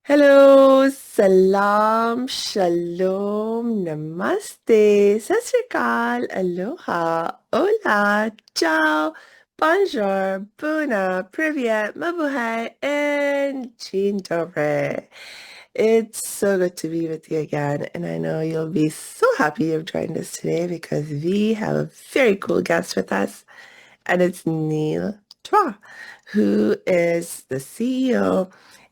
Hello, salam, shalom, namaste, sat sri akal, aloha, hola, ciao, bonjour, buna, privyet, mabuhay, and dzień dobry. It's so good to be with you again, and I know you'll be so happy you've joined us today because we have a very cool guest with us, and it's Neil Twa, who is the CEO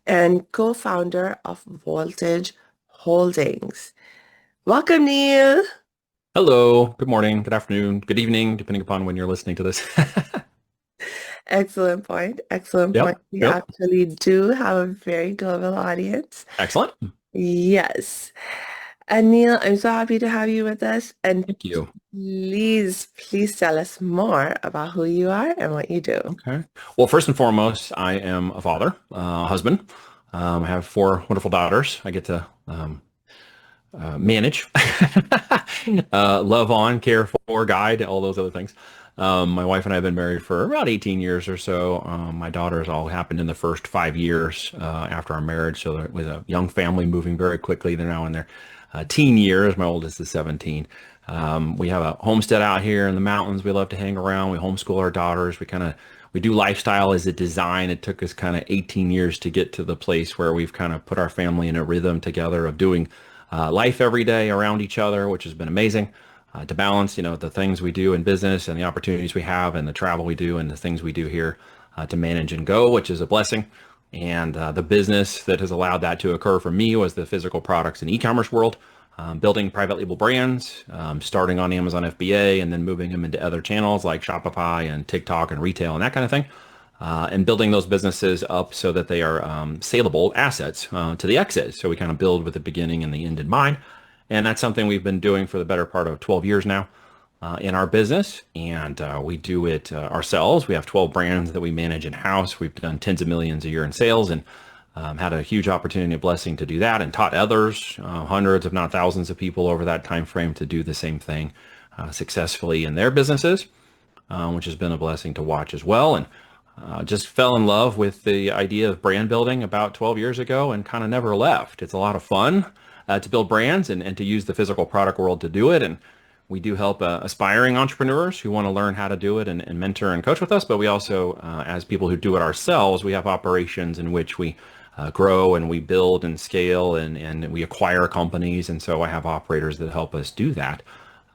and co-founder of Voltage Holdings. Welcome, Neil. Hello, good morning, good afternoon, good evening, depending upon when you're listening to this. Excellent point. Excellent point. Yep, We yep. actually do have a very global audience. Excellent. Yes. And Neil, I'm so happy to have you with us. And Thank you. please tell us more about who you are and what you do. Okay. Well, first and foremost, I am a father, a husband. I have four wonderful daughters. I get to manage, love on, care for, guide, all those other things. My wife and I have been married for about 18 years or so. My daughters all happened in the first 5 years after our marriage. So it was a young family moving very quickly. They're now in their teen years. My oldest is 17. We have a homestead out here in the mountains. We love to hang around. We homeschool our daughters. We do lifestyle as a design. It took us kind of 18 years to get to the place where we've kind of put our family in a rhythm together of doing life every day around each other, which has been amazing to balance, the things we do in business and the opportunities we have and the travel we do and the things we do here to manage and go, which is a blessing. And the business that has allowed that to occur for me was the physical products and e-commerce world, building private label brands, starting on Amazon FBA and then moving them into other channels like Shopify and TikTok and retail and that kind of thing and building those businesses up so that they are saleable assets to the exit. So we kind of build with the beginning and the end in mind. And that's something we've been doing for the better part of 12 years now in our business. And we do it ourselves. We have 12 brands that we manage in-house. We've done tens of millions a year in sales and had a huge opportunity and blessing to do that and taught others, hundreds, if not thousands of people over that time frame to do the same thing successfully in their businesses, which has been a blessing to watch as well. And just fell in love with the idea of brand building about 12 years ago and kind of never left. It's a lot of fun to build brands and to use the physical product world to do it. And we do help aspiring entrepreneurs who want to learn how to do it and mentor and coach with us. But we also, as people who do it ourselves, we have operations in which we grow and we build and scale and we acquire companies. And so I have operators that help us do that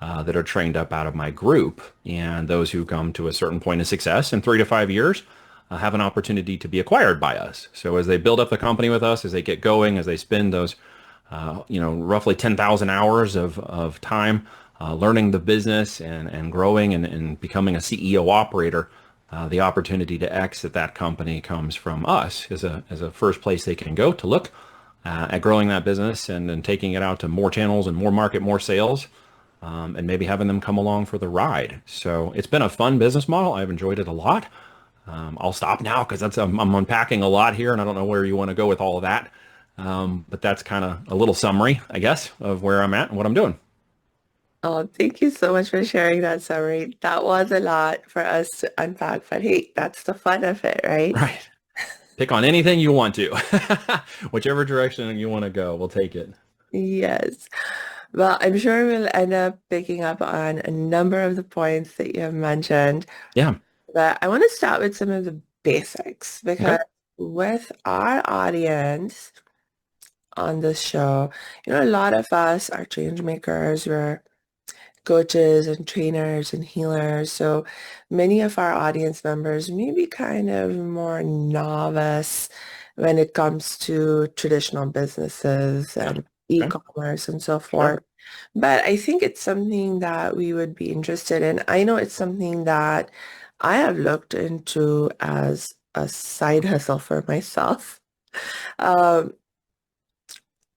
that are trained up out of my group. And those who come to a certain point of success in 3 to 5 years have an opportunity to be acquired by us. So as they build up the company with us, as they get going, as they spend those, roughly 10,000 hours of time learning the business and growing and becoming a CEO operator, the opportunity to exit that company comes from us as a first place they can go to look at growing that business and taking it out to more channels and more market, more sales, and maybe having them come along for the ride. So it's been a fun business model. I've enjoyed it a lot. I'll stop now because I'm unpacking a lot here, and I don't know where you want to go with all of that. But that's kind of a little summary, I guess, of where I'm at and what I'm doing. Oh, thank you so much for sharing that summary. That was a lot for us to unpack, but hey, that's the fun of it, right? Right. Pick on anything you want to. Whichever direction you want to go, we'll take it. Yes. Well, I'm sure we'll end up picking up on a number of the points that you have mentioned, Yeah. but I want to start with some of the basics Okay. because with our audience on this show, a lot of us are change makers. We're coaches and trainers and healers. So many of our audience members may be kind of more novice when it comes to traditional businesses Yeah. and Okay. e-commerce and so Sure. forth. But I think it's something that we would be interested in. I know it's something that I have looked into as a side hustle for myself. Um,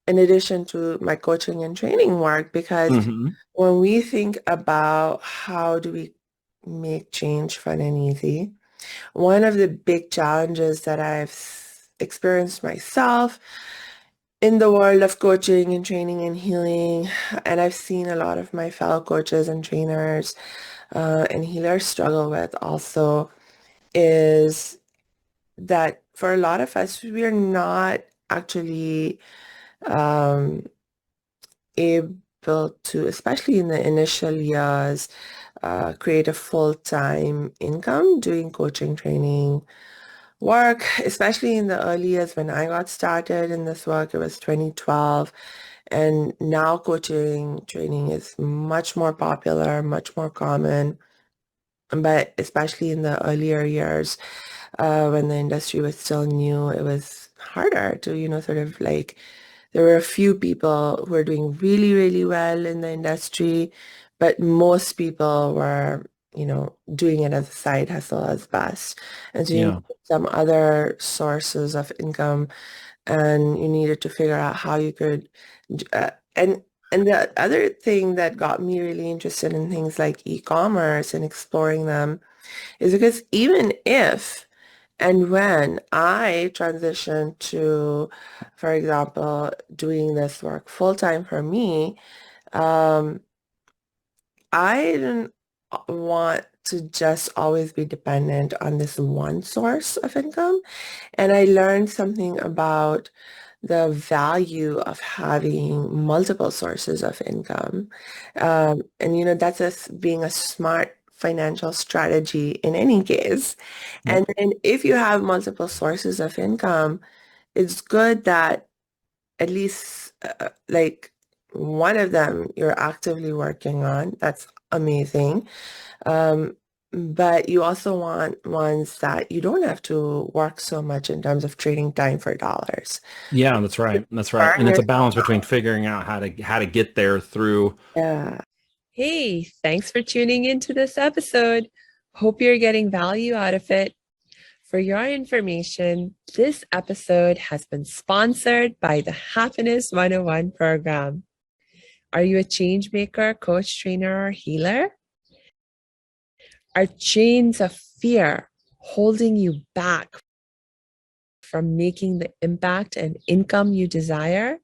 in addition to my coaching and training work, because Hmm. when we think about how do we make change fun and easy, one of the big challenges that I've experienced myself in the world of coaching and training and healing, and I've seen a lot of my fellow coaches and trainers and healers struggle with also, is that for a lot of us, we're not actually um, able to, especially in the initial years, create a full-time income doing coaching training work, especially in the early years when I got started in this work. It was 2012. And now coaching training is much more popular, much more common. But especially in the earlier years, when the industry was still new, it was harder to, sort of like there were a few people who were doing really, really well in the industry, but most people were, doing it as a side hustle as best. And so you need Yeah. some other sources of income, and you needed to figure out how you could, uh, and and the other thing that got me really interested in things like e-commerce and exploring them is because even if and when I transitioned to, for example, doing this work full time for me, um, I didn't want to just always be dependent on this one source of income. And I learned something about the value of having multiple sources of income. And, that's being a smart financial strategy in any case. And Yep. then if you have multiple sources of income, it's good that at least like one of them you're actively working on. That's amazing. Um, but you also want ones that you don't have to work so much in terms of trading time for dollars. Yeah, that's right. That's right. Burn And it's a yourself balance between out. figuring out how to get there through. Yeah. Hey, thanks for tuning into this episode. Hope you're getting value out of it. For your information, this episode has been sponsored by the Happiness 101 program. Are you a change maker, coach, trainer, or healer? Are chains of fear holding you back from making the impact and income you desire?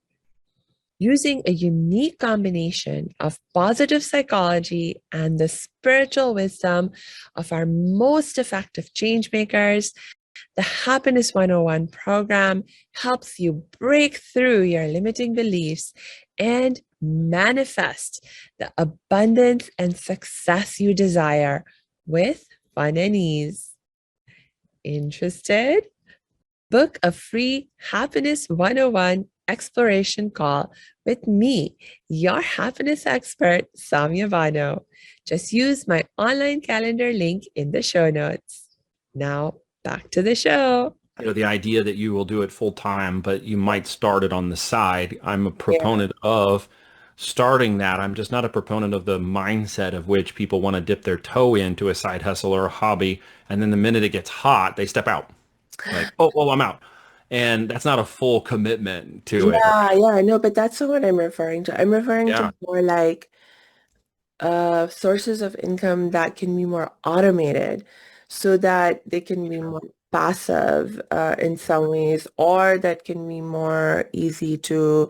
Using a unique combination of positive psychology and the spiritual wisdom of our most effective change makers, the Happiness 101 program helps you break through your limiting beliefs and manifest the abundance and success you desire with fun and ease. Interested? Book a free Happiness 101 exploration call with me, your happiness expert, Samia Bano. Just use my online calendar link in the show notes. Now, back to the show. The idea that you will do it full time, but you might start it on the side. I'm a Yeah. proponent of starting that. I'm just not a proponent of the mindset of which people want to dip their toe into a side hustle or a hobby, and then the minute it gets hot, they step out. Like, oh, well, I'm out. And that's not a full commitment to it, Yeah, right? yeah, no, but that's not what I'm referring to. I'm referring Yeah, to more like sources of income that can be more automated so that they can be more passive in some ways, or that can be more easy to,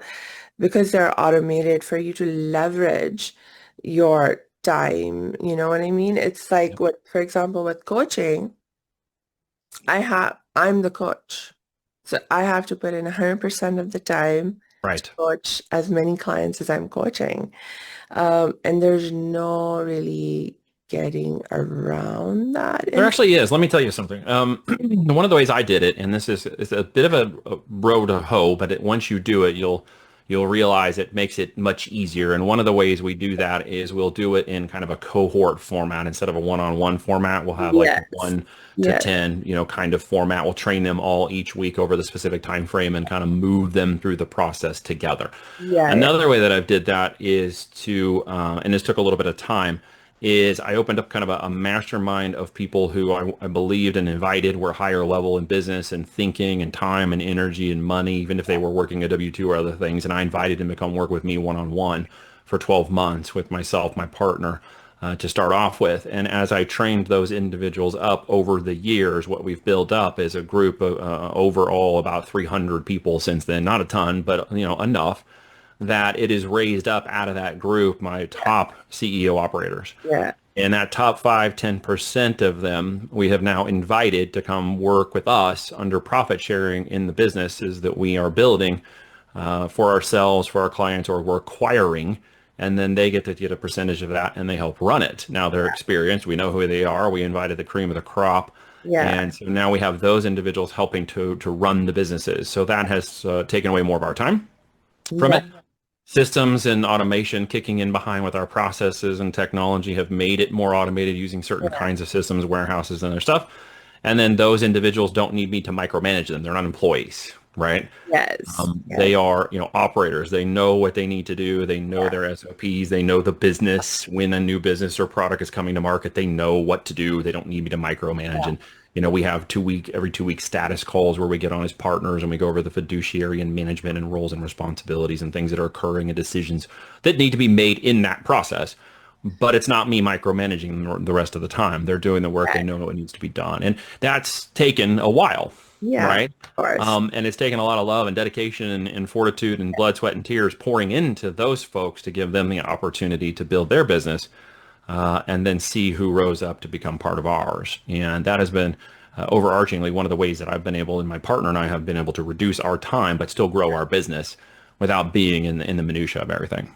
because they're automated, for you to leverage your time. You know what I mean? It's like yeah, what, for example, with coaching, I'm the coach. So I have to put in 100% of the time to right. coach as many clients as I'm coaching. And there's no really getting around that. There And actually is. Let me tell you something. One of the ways I did it, and this is a bit of a road to hoe, but once you do it, you'll realize it makes it much easier. And one of the ways we do that is we'll do it in kind of a cohort format instead of a one-on-one format. We'll have like yes, 1 to yes, 10, kind of format. We'll train them all each week over the specific time frame and kind of move them through the process together. yeah, yeah, Another way that I've did that is to, and this took a little bit of time, is I opened up kind of a mastermind of people who I believed and invited were higher level in business and thinking and time and energy and money, even if they were working a W-2 or other things. And I invited them to come work with me one-on-one for 12 months with myself, my partner, to start off with. And as I trained those individuals up over the years, what we've built up is a group of overall about 300 people since then. Not a ton, but enough that it is raised up out of that group my top CEO operators. yeah. And that top 5, 10% of them, we have now invited to come work with us under profit sharing in the businesses that we are building for ourselves, for our clients, or we're acquiring. And then they get to get a percentage of that and they help run it. Now they're experienced. We know who they are. We invited the cream of the crop. Yeah. And so now we have those individuals helping to run the businesses. So that has taken away more of our time from Yeah. it. Systems and automation kicking in behind with our processes and technology have made it more automated using certain kinds of systems, warehouses, and other stuff. And then those individuals don't need me to micromanage them. They're not employees, right? Yes. They Yes. are, operators. They know what they need to do. They know their SOPs. They know the business. When a new business or product is coming to market, they know what to do. They don't need me to micromanage. And, we have every 2 week status calls where we get on as partners and we go over the fiduciary and management and roles and responsibilities and things that are occurring and decisions that need to be made in that process. But it's not me micromanaging them the rest of the time. They're doing the work. They know what needs to be done. And that's taken a while, Yeah. Of right? course. And it's taken a lot of love and dedication and fortitude and blood, sweat, and tears pouring into those folks to give them the opportunity to build their business and then see who rose up to become part of ours. And that has been overarchingly one of the ways that I've been able, and my partner and I have been able to reduce our time, but still grow our business without being in the minutia of everything.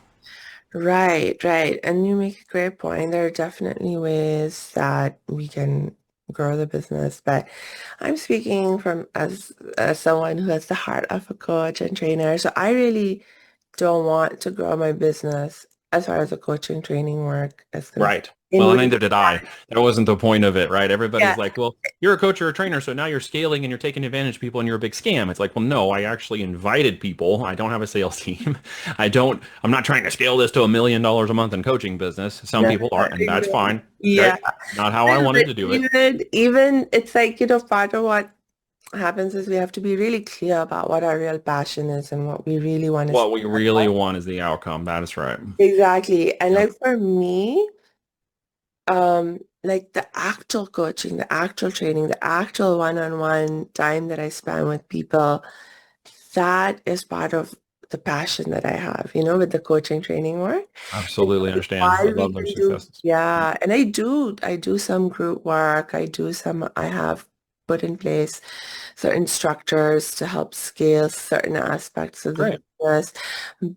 Right, right. And you make a great point. There are definitely ways that we can grow the business, but I'm speaking from as someone who has the heart of a coach and trainer. So I really don't want to grow my business as far as the coaching training work is concerned. Right. In Well, and which, neither did I. That wasn't the point of it, right? yeah, Everybody's like, well, you're a coach or a trainer, so now you're scaling and you're taking advantage of people and you're a big scam. It's like, well, no, I actually invited people. I don't have a sales team. I'm not trying to scale this to $1 million a month in coaching business. Some no, people are, and that's fine. yeah. Okay. Not how I wanted But to do it. even it's like, part of what happens is we have to be really clear about what our real passion is and what we really want to see. What we really want is the outcome. That is right. Exactly. And Yep. like for me, like the actual coaching, the actual training, the actual one-on-one time that I spend with people, that is part of the passion that I have, with the coaching training work. Absolutely understand. I While we love those can do, successes. Yep. yeah, and I do some group work. I have put in place certain structures to help scale certain aspects of the Great. business.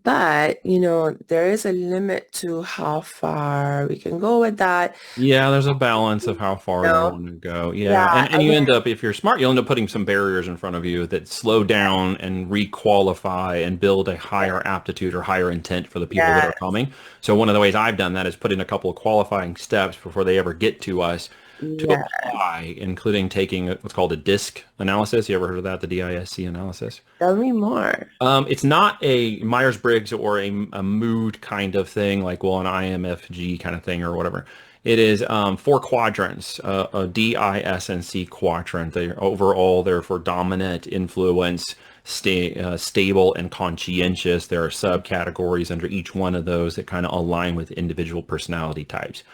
But, there is a limit to how far we can go with that. Yeah, there's a balance of how far you No. want to go. Yeah, Yeah. and you end up, if you're smart, you'll end up putting some barriers in front of you that slow down and re-qualify and build a higher aptitude or higher intent for the people that Yeah. are coming. So one of the ways I've done that is put in a couple of qualifying steps before they ever get to us to Yeah. apply, including taking what's called a DISC analysis. You ever heard of that? The DISC analysis? Tell me more. It's not a Myers-Briggs or a mood kind of thing, like, well, an IMFG kind of thing or whatever. It is 4 quadrants, a D, I, S, and C quadrant. They're for dominant, influence, stable, and conscientious. There are subcategories under each one of those that kind of align with individual personality types.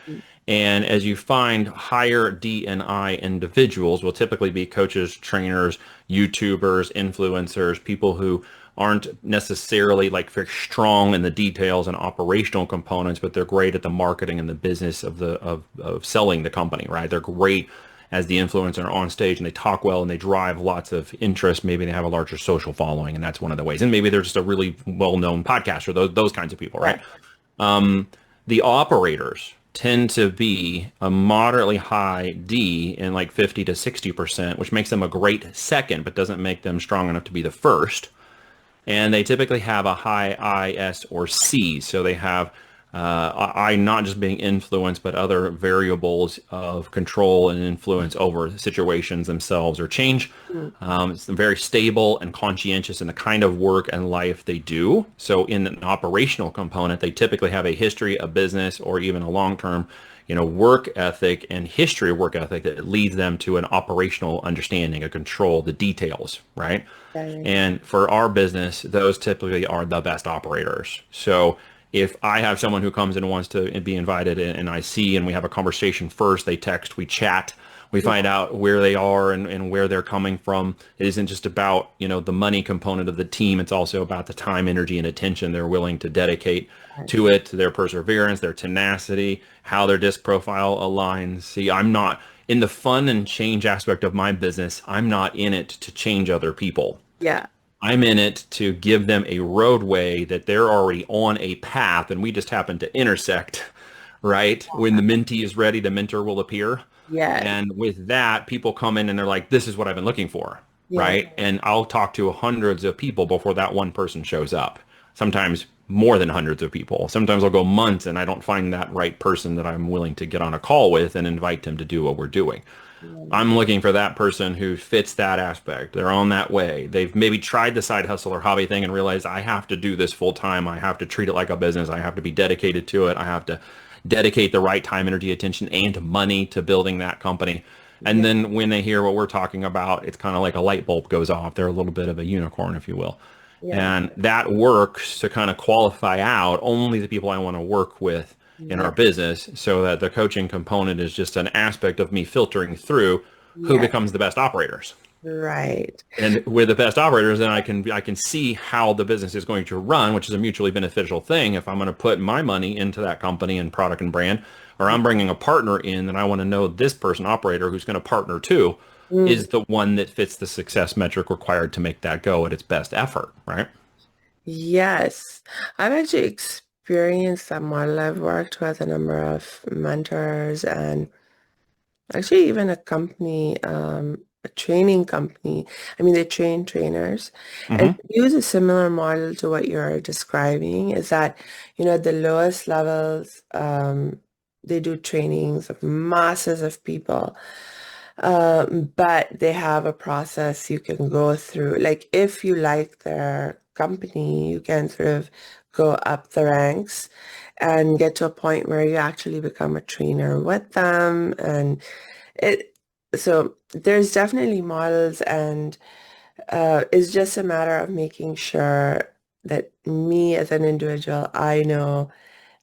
And as you find higher D&I individuals will typically be coaches, trainers, YouTubers, influencers, people who aren't necessarily like very strong in the details and operational components, but they're great at the marketing and the business of selling the company, right? They're great as the influencer on stage and they talk well and they drive lots of interest. Maybe they have a larger social following, and that's one of the ways. And maybe they're just a really well-known podcaster, those kinds of people, Yeah. right? The operators tend to be a moderately high D in like 50 to 60%, which makes them a great second, but doesn't make them strong enough to be the first. And they typically have a high I, S, or C. So they have I not just being influenced, but other variables of control and influence over situations themselves or change. Mm. It's very stable and conscientious in the kind of work and life they do. So in an operational component, they typically have a history, a business, or even a long-term, work ethic and history of work ethic that leads them to an operational understanding, a control, the details, right? Yeah. And for our business, those typically are the best operators. So if I have someone who comes and wants to be invited and I see and we have a conversation first, they text, we chat, We find out where they are and where they're coming from. It isn't just about, the money component of the team. It's also about the time, energy, and attention they're willing to dedicate to Yes. it, their perseverance, their tenacity, how their disc profile aligns. See, I'm not in the fun and change aspect of my business. I'm not in it to change other people. Yeah. I'm in it to give them a roadway that they're already on a path and we just happen to intersect, right? When the mentee is ready, the mentor will appear. Yes. And with that, people come in and they're like, this is what I've been looking for, Yes. right? And I'll talk to hundreds of people before that one person shows up. Sometimes more than hundreds of people. Sometimes I'll go months and I don't find that right person that I'm willing to get on a call with and invite them to do what we're doing. Yes. I'm looking for that person who fits that aspect. They're on that way. They've maybe tried the side hustle or hobby thing and realized I have to do this full time. I have to treat it like a business. I have to be dedicated to it. I have to dedicate the right time, energy, attention, and money to building that company. And Yes. then when they hear what we're talking about, it's kind of like a light bulb goes off. They're a little bit of a unicorn, if you will. Yes. And that works to kind of qualify out only the people I want to work with in our Yes. business so that the coaching component is just an aspect of me filtering through who Yes. becomes the best operators. Right. And with the best operators, then I can see how the business is going to run, which is a mutually beneficial thing. If I'm going to put my money into that company and product and brand, or I'm bringing a partner in, then I want to know this person operator who's going to partner too Mm. is the one that fits the success metric required to make that go at its best effort, right? Yes. I've actually experienced that model. I've worked with a number of mentors and actually even a training company. I mean, they train trainers and Hmm. use a similar model to what you're describing is that, the lowest levels, they do trainings of masses of people. But they have a process you can go through. Like if you like their company, you can sort of go up the ranks and get to a point where you actually become a trainer with them. And it, so there's definitely models and it's just a matter of making sure that me as an individual, I know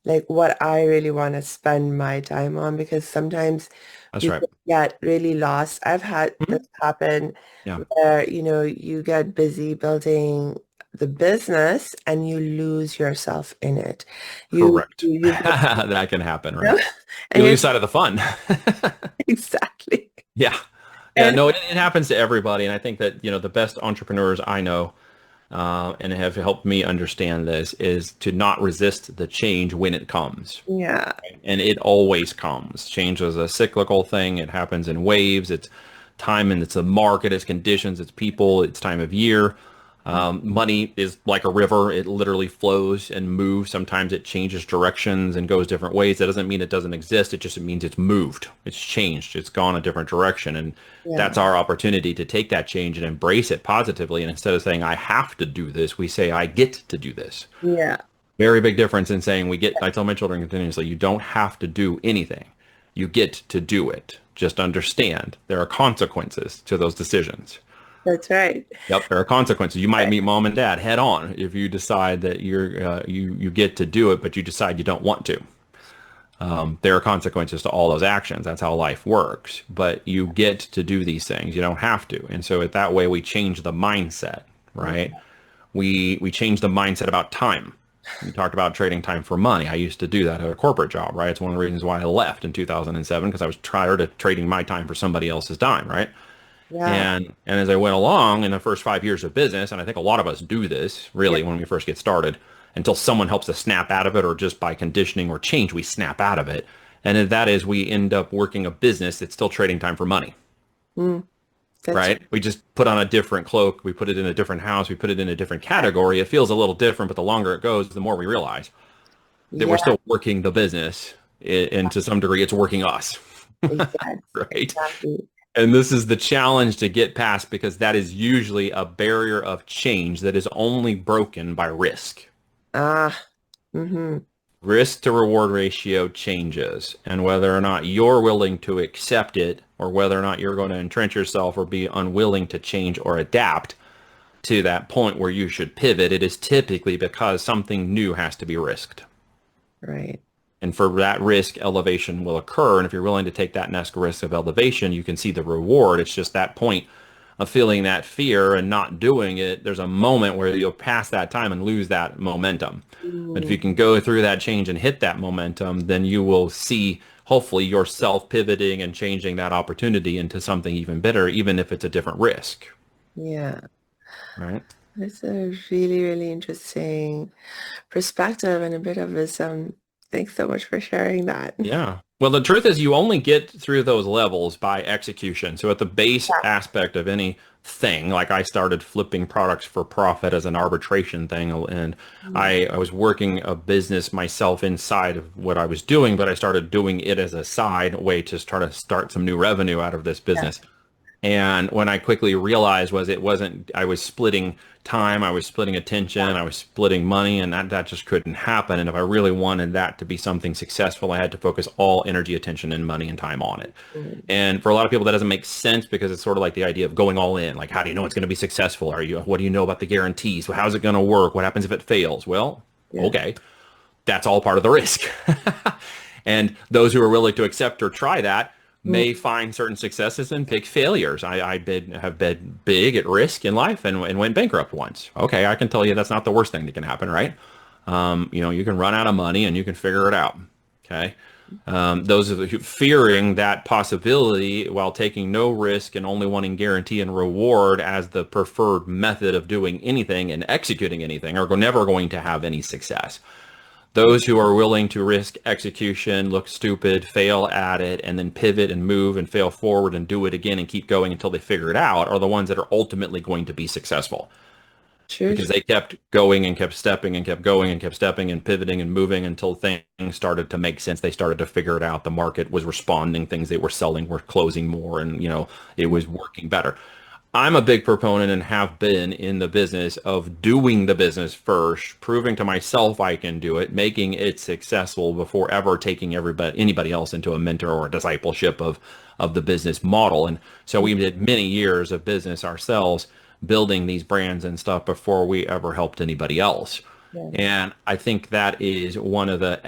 like what I really want to spend my time on because sometimes That's we right. can get really lost. I've had this Mhm. happen Yeah, where, you get busy building the business and you lose yourself in it. correct. You get, That can happen, right? and You you're lose sight of the fun. exactly. Yeah. Yeah, And no, it happens to everybody. And I think that, the best entrepreneurs I know and have helped me understand this is to not resist the change when it comes. yeah, And it always comes. Change is a cyclical thing. It happens in waves. It's time and it's a market, it's conditions, it's people, it's time of year. Money is like a river. It literally flows and moves. Sometimes it changes directions and goes different ways. That doesn't mean it doesn't exist. It just means it's moved. It's changed. It's gone a different direction. And yeah, that's our opportunity to take that change and embrace it positively. And instead of saying, I have to do this, we say, I get to do this. yeah, Very big difference in saying I tell my children continuously, you don't have to do anything. You get to do it. Just understand there are consequences to those decisions. that's right. Yep, there are consequences. You might meet mom and dad head on if you decide that you get to do it, but you decide you don't want to. There are consequences to all those actions. That's how life works. But you get to do these things. You don't have to. And so at that way, we change the mindset, right? We change the mindset about time. You talked about trading time for money. I used to do that at a corporate job, right? It's one of the reasons why I left in 2007 because I was tired of trading my time for somebody else's time, right? Yeah, And as I went along in the first 5 years of business, and I think a lot of us do this yeah, really when we first get started, until someone helps us snap out of it, or just by conditioning or change, we snap out of it. And that is we end up working a business that's still trading time for money, mm, that's right? We just put on a different cloak, we put it in a different house, we put it in a different category. It feels a little different, but the longer it goes, the more we realize that we're yeah, still working the business, and to some degree, it's working us, yes, right? exactly. And this is the challenge to get past because that is usually a barrier of change that is only broken by risk. Ah, mm-hmm. Risk to reward ratio changes, and whether or not you're willing to accept it, or whether or not you're going to entrench yourself or be unwilling to change or adapt to that point where you should pivot, it is typically because something new has to be risked. Right. And for that risk, elevation will occur. And if you're willing to take that next risk of elevation, you can see the reward. It's just that point of feeling that fear and not doing it. There's a moment where you'll pass that time and lose that momentum. But if Mm, you can go through that change and hit that momentum, then you will see hopefully yourself pivoting and changing that opportunity into something even better, even if it's a different risk, yeah, right? that's a really, really interesting perspective and a bit of wisdom. Thanks so much for sharing that. Yeah. Well, the truth is you only get through those levels by execution. So at the base Yeah. aspect of any thing, like I started flipping products for profit as an arbitration thing, and Mm, I was working a business myself inside of what I was doing, but I started doing it as a side way to try to start some new revenue out of this yeah. business. And when I quickly realized was it wasn't, I was splitting time, I was splitting attention, I was splitting money, and that just couldn't happen. And if I really wanted that to be something successful, I had to focus all energy, attention, and money and time on it. Mm, And for a lot of people, that doesn't make sense because it's sort of like the idea of going all in. Like, how do you know it's going to be successful? What do you know about the guarantees? Well, how's it going to work? What happens if it fails? Well, yeah. okay, that's all part of the risk. And those who are willing to accept or try that Mm, may find certain successes and pick failures. Have been big at risk in life and went bankrupt once. Okay, I can tell you that's not the worst thing that can happen, right? You can run out of money and you can figure it out. Okay. Those who fearing that possibility while taking no risk and only wanting guarantee and reward as the preferred method of doing anything and executing anything are never going to have any success. Those who are willing to risk execution, look stupid, fail at it, and then pivot and move and fail forward and do it again and keep going until they figure it out are the ones that are ultimately going to be successful true. because they kept going and kept stepping and kept going and kept stepping and pivoting and moving until things started to make sense. They started to figure it out. The market was responding. Things they were selling were closing more, and it was working better. I'm a big proponent and have been in the business of doing the business first, proving to myself I can do it, making it successful before ever taking anybody else into a mentor or a discipleship of the business model. And so we did many years of business ourselves, building these brands and stuff before we ever helped anybody else. Yeah. And I think that is one of the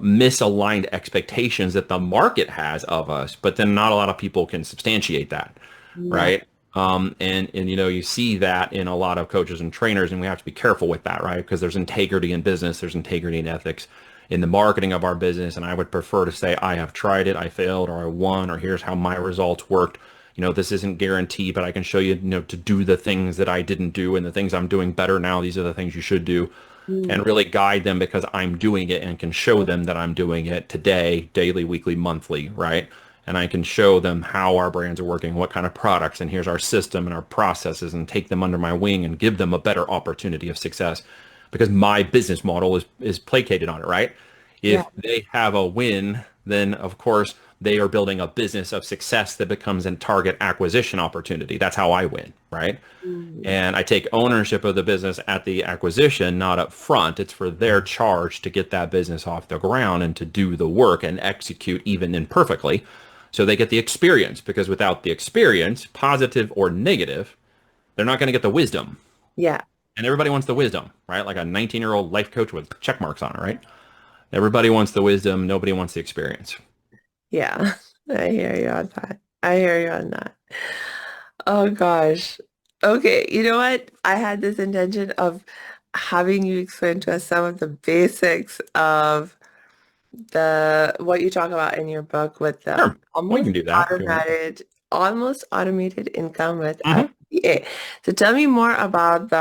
misaligned expectations that the market has of us, but then not a lot of people can substantiate that, Yeah. right? And you see that in a lot of coaches and trainers, and we have to be careful with that, right? Because there's integrity in business, there's integrity in ethics in the marketing of our business, and I would prefer to say I have tried it, I failed, or I won, or here's how my results worked. This isn't guaranteed, but I can show you, to do the things that I didn't do and the things I'm doing better now. These are the things you should do, Mm, and really guide them because I'm doing it and can show them that I'm doing it today, daily, weekly, monthly, right? And I can show them how our brands are working, what kind of products, and here's our system and our processes, and take them under my wing and give them a better opportunity of success because my business model is placated on it, right? yeah. If they have a win, then of course they are building a business of success that becomes a target acquisition opportunity. That's how I win, right? Mm, And I take ownership of the business at the acquisition, not up front. It's for their charge to get that business off the ground and to do the work and execute even imperfectly. So they get the experience because without the experience, positive or negative, they're not going to get the wisdom. yeah. And everybody wants the wisdom, right? Like a 19-year-old life coach with check marks on it, right? Everybody wants the wisdom. Nobody wants the experience. Yeah. I hear you on that. I hear you on that. Oh gosh. Okay, you know what? I had this intention of having you explain to us some of the basics of the what you talk about in your book with the Sure. We can do that if you want. almost automated income with Mhm. FBA. So tell me more about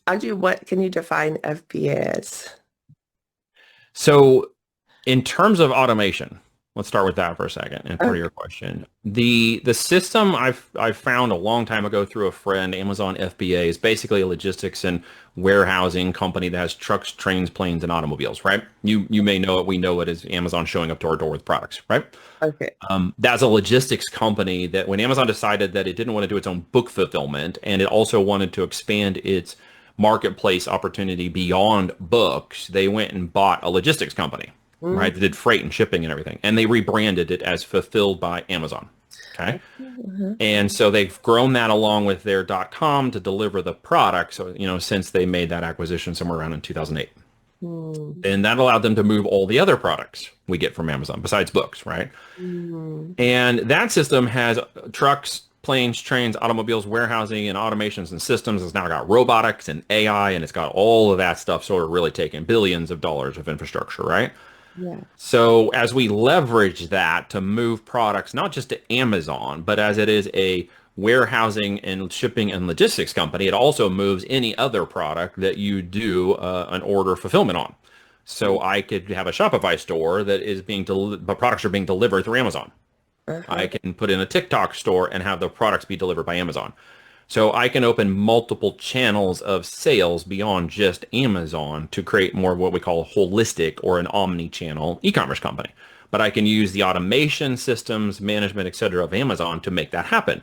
actually what can you define FBA as? So in terms of automation, let's start with that for a second and part of Okay. your question. The system I've found a long time ago through a friend, Amazon FBA, is basically a logistics and warehousing company that has trucks, trains, planes, and automobiles, right? You may know it, we know it as Amazon showing up to our door with products, right? Okay. That's a logistics company that when Amazon decided that it didn't want to do its own book fulfillment and it also wanted to expand its marketplace opportunity beyond books, they went and bought a logistics company, Mm, right? That did freight and shipping and everything. And they rebranded it as Fulfilled by Amazon. Okay. mhm. And so they've grown that along with their .com to deliver the product. So, since they made that acquisition somewhere around in 2008. Mm. And that allowed them to move all the other products we get from Amazon besides books, right? Mm. And that system has trucks, planes, trains, automobiles, warehousing, and automations and systems. It's now got robotics and AI, and it's got all of that stuff sort of really taking billions of dollars of infrastructure, right? Yeah. So as we leverage that to move products, not just to Amazon, but as it is a warehousing and shipping and logistics company, it also moves any other product that you do an order fulfillment on. So I could have a Shopify store that is the products are being delivered through Amazon. I Uh-huh. can put in a TikTok store and have the products be delivered by Amazon. So I can open multiple channels of sales beyond just Amazon to create more of what we call a holistic or an omni-channel e-commerce company. But I can use the automation systems, management, et cetera, of Amazon to make that happen.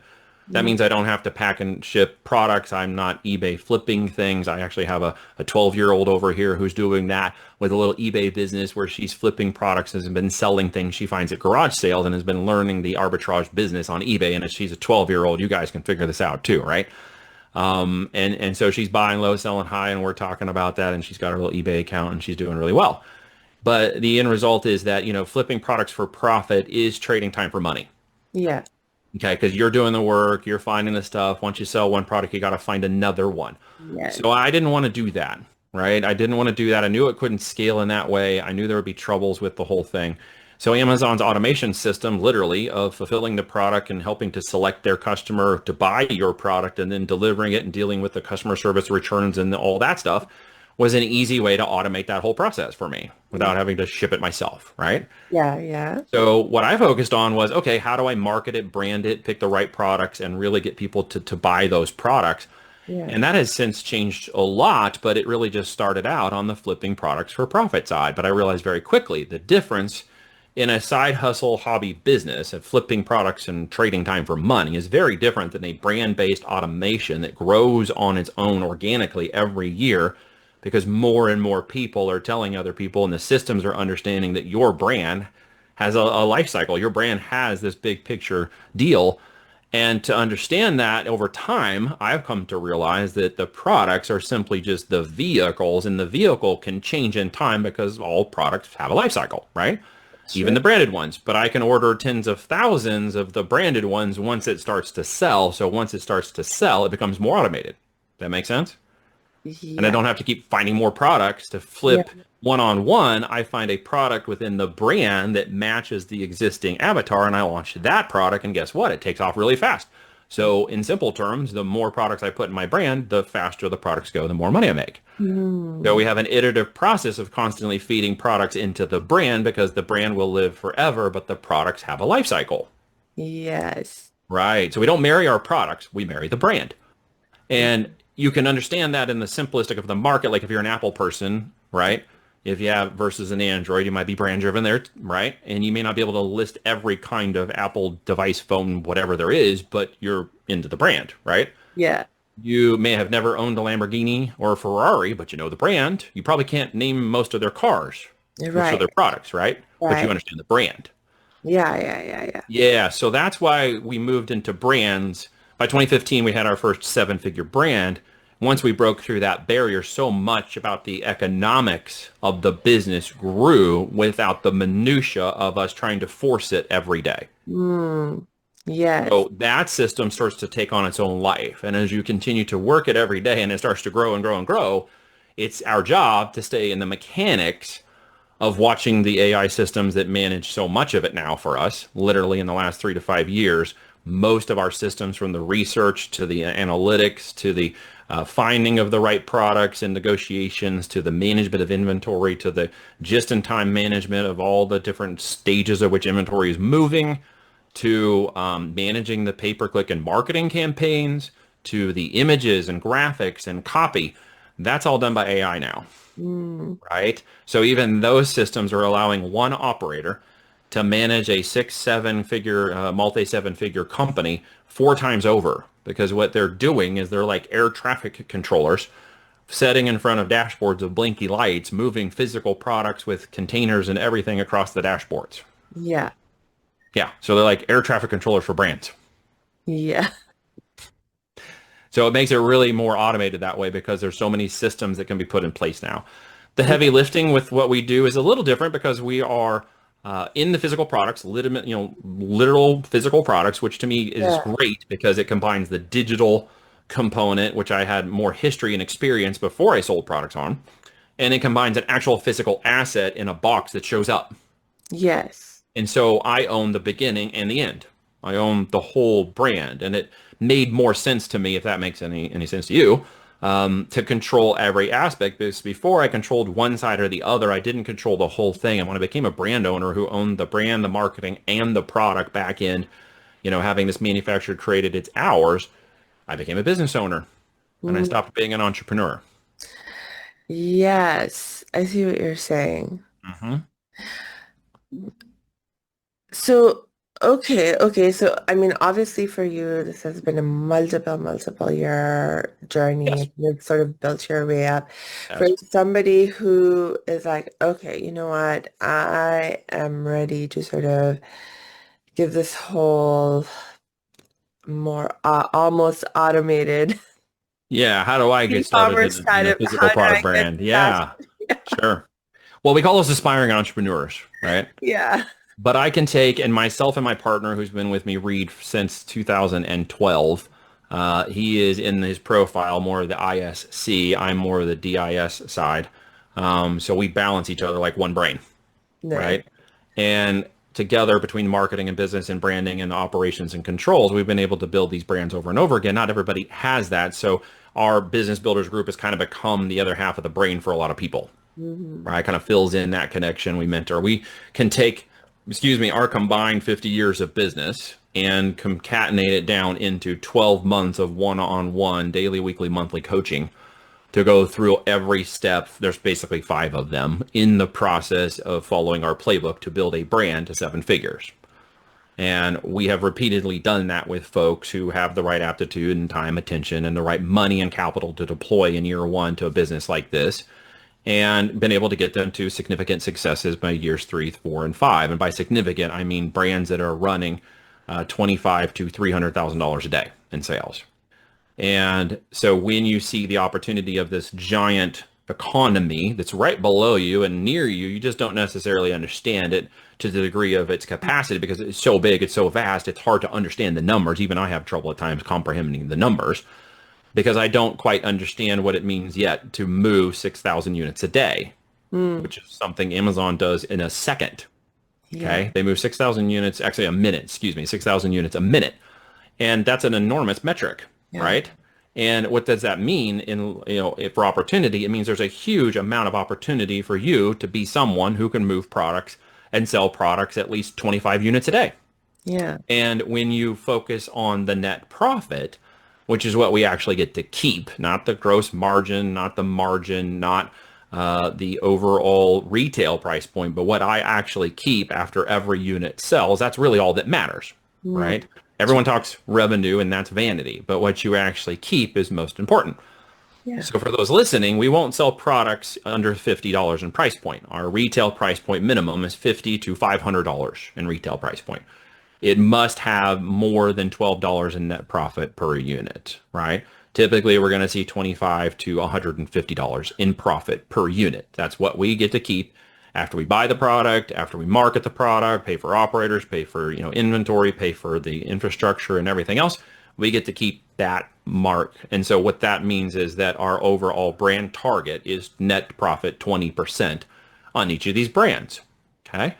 That Mm. means I don't have to pack and ship products. I'm not eBay flipping things. I actually have a 12-year-old over here who's doing that with a little eBay business where she's flipping products, has been selling things she finds at garage sales and has been learning the arbitrage business on eBay. And if she's a 12-year-old, you guys can figure this out too, right? And so she's buying low, selling high, and we're talking about that. And she's got her little eBay account and she's doing really well. But the end result is that, flipping products for profit is trading time for money. Yeah. Okay, because you're doing the work, you're finding the stuff. Once you sell one product, you got to find another one. Yes. So I didn't want to do that, right? I didn't want to do that. I knew it couldn't scale in that way. I knew there would be troubles with the whole thing. So Amazon's automation system, literally, of fulfilling the product and helping to select their customer to buy your product and then delivering it and dealing with the customer service returns and all that stuff, was an easy way to automate that whole process for me without having to ship it myself, right? Yeah. Yeah. So what I focused on was, okay, how do I market it, brand it, pick the right products, and really get people to buy those products? Yeah. And that has since changed a lot, but it really just started out on the flipping products for profit side. But I realized very quickly the difference in a side hustle hobby business of flipping products and trading time for money is very different than a brand-based automation that grows on its own organically every year because more and more people are telling other people and the systems are understanding that your brand has a life cycle. Your brand has this big picture deal. And to understand that over time, I've come to realize that the products are simply just the vehicles, and the vehicle can change in time because all products have a life cycle, right? Even Sure. the branded ones. But I can order tens of thousands of the branded ones once it starts to sell. So once it starts to sell, it becomes more automated. That make sense? And I Yeah. don't have to keep finding more products to Yeah. flip one-on-one. I find a product within the brand that matches the existing avatar and I launch that product and guess what? It takes off really fast. So in simple terms, the more products I put in my brand, the faster the products go, the more money I make. So Mm. we have an iterative process of constantly feeding products into the brand because the brand will live forever, but the products have a life cycle. Yes. Right. So we don't marry our products, we marry the brand. And you can understand that in the simplistic of the market. Like if you're an Apple person, right? If you have versus an Android, you might be brand driven there, right? And you may not be able to list every kind of Apple device, phone, whatever there is, but you're into the brand, right? Yeah. You may have never owned a Lamborghini or a Ferrari, but you know the brand. You probably can't name most of their cars, most of Right. their products, right? But you Right. understand the brand. Yeah. Yeah. Yeah. Yeah. Yeah, so that's why we moved into brands. By 2015, we had our first seven-figure brand. Once we broke through that barrier, so much about the economics of the business grew without the minutia of us trying to force it every day. Mm. Yes. So that system starts to take on its own life. And as you continue to work it every day and it starts to grow and grow and grow, it's our job to stay in the mechanics of watching the AI systems that manage so much of it now for us, literally in the last 3 to 5 years. Most of our systems, from the research to the analytics to the finding of the right products and negotiations to the management of inventory to the just-in-time management of all the different stages of which inventory is moving to managing the pay-per-click and marketing campaigns to the images and graphics and copy. That's all done by AI now, Mm. right? So even those systems are allowing one operator to manage a six, seven figure, multi-seven figure company 4 times over because what they're doing is they're like air traffic controllers setting in front of dashboards of blinky lights, moving physical products with containers and everything across the dashboards. Yeah. Yeah, so they're like air traffic controllers for brands. Yeah. So it makes it really more automated that way because there's so many systems that can be put in place now. The heavy lifting with what we do is a little different because we are in the physical products, literal physical products, which to me is Yeah. great because it combines the digital component, which I had more history and experience before I sold products on, and it combines an actual physical asset in a box that shows up. Yes. And so I own the beginning and the end. I own the whole brand, and it made more sense to me, if that makes any sense to you, to control every aspect. Because before I controlled one side or the other, I didn't control the whole thing. And when I became a brand owner who owned the brand, the marketing, and the product back end, having this manufactured created its hours, I became a business owner, and I Mm, stopped being an entrepreneur. yes, I see what you're saying. Hmm. So, okay. So, I mean, obviously for you, this has been a multiple year Yes. journey. You've sort of built your way up. For Yes. somebody who is like, okay, you know what? I am ready to sort of give this whole more almost automated Yeah. How do I get started e-commerce in kind a of, physical how do I product get brand? started? Yeah. Sure. Well, we call those aspiring entrepreneurs, right? Yeah. But I can take, and myself and my partner, who's been with me, Reed, since 2012, he is in his profile more of the ISC. I'm more of the DIS side. So we balance each other like one brain, Nice. right? And together between marketing and business and branding and operations and controls, we've been able to build these brands over and over again. Not everybody has that. So our business builders group has kind of become the other half of the brain for a lot of people, Hmm. right? Kind of fills in that connection we mentor. We can take, our combined 50 years of business and concatenate it down into 12 months of one-on-one daily, weekly, monthly coaching to go through every step. There's basically five of them in the process of following our playbook to build a brand to seven figures. And we have repeatedly done that with folks who have the right aptitude and time, attention, and the right money and capital to deploy in year one to a business like this, and been able to get them to significant successes by years 3, 4, and 5. And by significant, I mean brands that are running $25 to $300,000 a day in sales. And so when you see the opportunity of this giant economy that's right below you and near you, you just don't necessarily understand it to the degree of its capacity because it's so big, it's so vast, it's hard to understand the numbers. Even I have trouble at times comprehending the numbers because I don't quite understand what it means yet to move 6,000 units a day, Mm, which is something Amazon does in a second. yeah. Okay. They move 6,000 units, actually a minute, excuse me, 6,000 units a minute. And that's an enormous metric, Yeah. right? And what does that mean for opportunity? It means there's a huge amount of opportunity for you to be someone who can move products and sell products at least 25 units a day. Yeah. And when you focus on the net profit, which is what we actually get to keep, not the gross margin, not the margin, not the overall retail price point, but what I actually keep after every unit sells, that's really all that matters, Mm, right? Everyone talks revenue and that's vanity, but what you actually keep is most important. yeah. So for those listening, we won't sell products under $50 in price point. Our retail price point minimum is $50 to $500 in retail price point. It must have more than $12 in net profit per unit, right? Typically, we're going to see $25 to $150 in profit per unit. That's what we get to keep after we buy the product, after we market the product, pay for operators, pay for, inventory, pay for the infrastructure and everything else. We get to keep that mark. And so what that means is that our overall brand target is net profit 20% on each of these brands. Okay.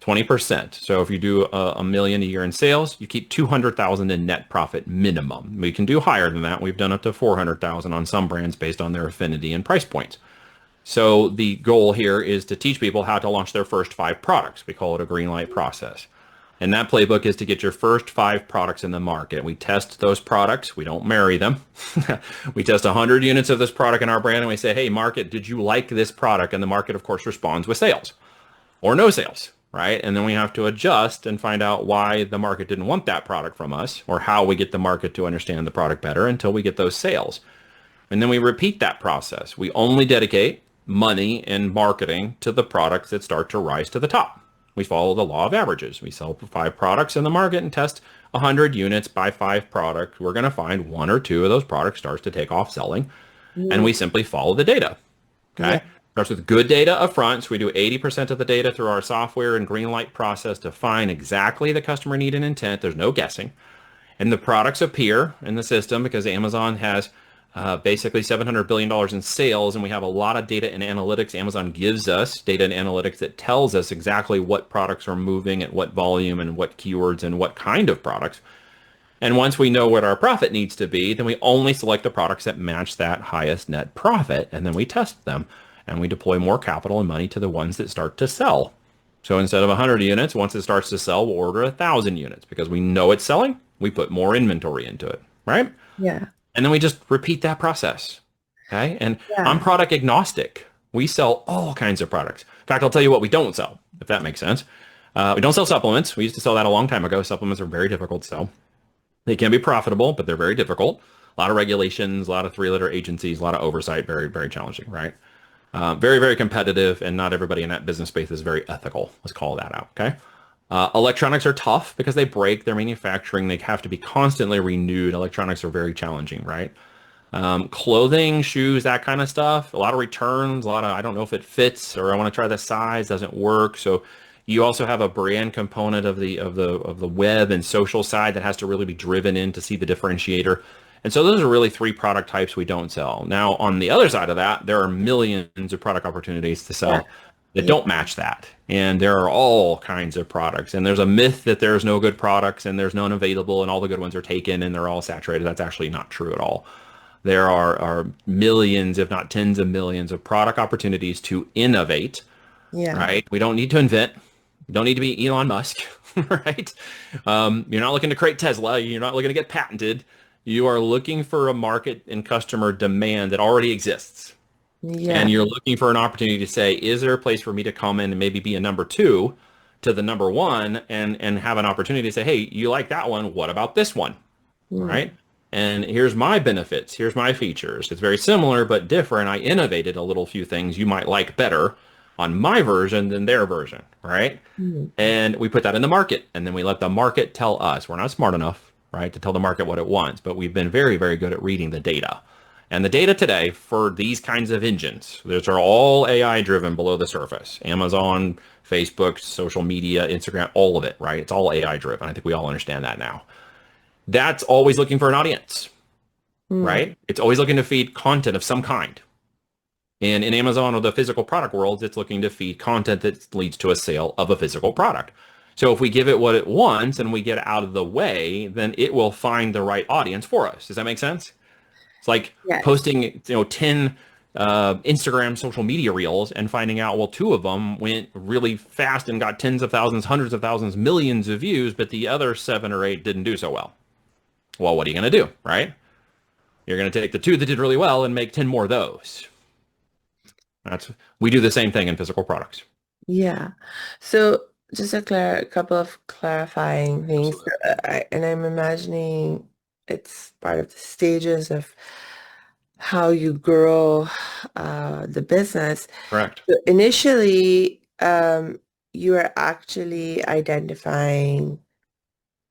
20%. So if you do a million a year in sales, you keep 200,000 in net profit minimum. We can do higher than that. We've done up to 400,000 on some brands based on their affinity and price points. So the goal here is to teach people how to launch their first five products. We call it a green light process. And that playbook is to get your first five products in the market. We test those products. We don't marry them. We test 100 units of this product in our brand and we say, hey, market, did you like this product? And the market, of course, responds with sales or no sales, right? And then we have to adjust and find out why the market didn't want that product from us or how we get the market to understand the product better until we get those sales. And then we repeat that process. We only dedicate money and marketing to the products that start to rise to the top. We follow the law of averages. We sell five products in the market and test 100 units by five products. We're going to find one or two of those products starts to take off selling, and Mm, we simply follow the data. yeah. Okay. Starts with good data up front. So we do 80% of the data through our software and green light process to find exactly the customer need and intent. There's no guessing. And the products appear in the system because Amazon has basically $700 billion in sales, and we have a lot of data and analytics. Amazon gives us data and analytics that tells us exactly what products are moving at what volume and what keywords and what kind of products. And once we know what our profit needs to be, then we only select the products that match that highest net profit, and then we test them, and we deploy more capital and money to the ones that start to sell. So instead of 100 units, once it starts to sell, we'll order 1,000 units because we know it's selling. We put more inventory into it, right? Yeah. And then we just repeat that process. Okay. And I'm Yeah. product agnostic. We sell all kinds of products. In fact, I'll tell you what we don't sell, if that makes sense. We don't sell supplements. We used to sell that a long time ago. Supplements are very difficult to sell. They can be profitable, but they're very difficult. A lot of regulations, a lot of three-letter agencies, a lot of oversight, very, very challenging, right? Very, very competitive, and not everybody in that business space is very ethical. Let's call that out, okay? Electronics are tough because they break, they're manufacturing, they have to be constantly renewed. Electronics are very challenging, right? Clothing, shoes, that kind of stuff. A lot of returns, a lot of, I don't know if it fits or I want to try the size, doesn't work. So you also have a brand component of the web and social side that has to really be driven in to see the differentiator. And so those are really three product types we don't sell. Now, on the other side of that, there are millions of product opportunities to Yeah. sell that Yeah. don't match that. And there are all kinds of products. And there's a myth that there's no good products and there's none available and all the good ones are taken and they're all saturated. That's actually not true at all. There are millions, if not tens of millions, of product opportunities to innovate, Yeah. right? We don't need to invent. We don't need to be Elon Musk, right? You're not looking to create Tesla. You're not looking to get patented. You are looking for a market and customer demand that already exists. Yeah. And you're looking for an opportunity to say, is there a place for me to come in and maybe be a number two to the number one and have an opportunity to say, hey, you like that one. What about this one? Mm. Right? And here's my benefits. Here's my features. It's very similar, but different. I innovated a little few things you might like better on my version than their version. Right? Mm. And we put that in the market and then we let the market tell us. We're not smart enough, right, to tell the market what it wants, but we've been very, very good at reading the data. And the data today for these kinds of engines, those are all AI driven below the surface. Amazon, Facebook, social media, Instagram, all of it, right? It's all AI driven. I think we all understand that now. That's always looking for an audience, Mm. right? It's always looking to feed content of some kind. And in Amazon or the physical product world, it's looking to feed content that leads to a sale of a physical product. So if we give it what it wants and we get out of the way, then it will find the right audience for us. Does that make sense? It's like Yes. posting, 10 Instagram social media reels and finding out, well, two of them went really fast and got tens of thousands, hundreds of thousands, millions of views, but the other seven or eight didn't do so well. Well, what are you going to do, right? You're going to take the two that did really well and make 10 more of those. We do the same thing in physical products. Yeah. So just a couple of clarifying things. Absolutely. And I'm imagining it's part of the stages of how you grow the business. Correct. So initially, you are actually identifying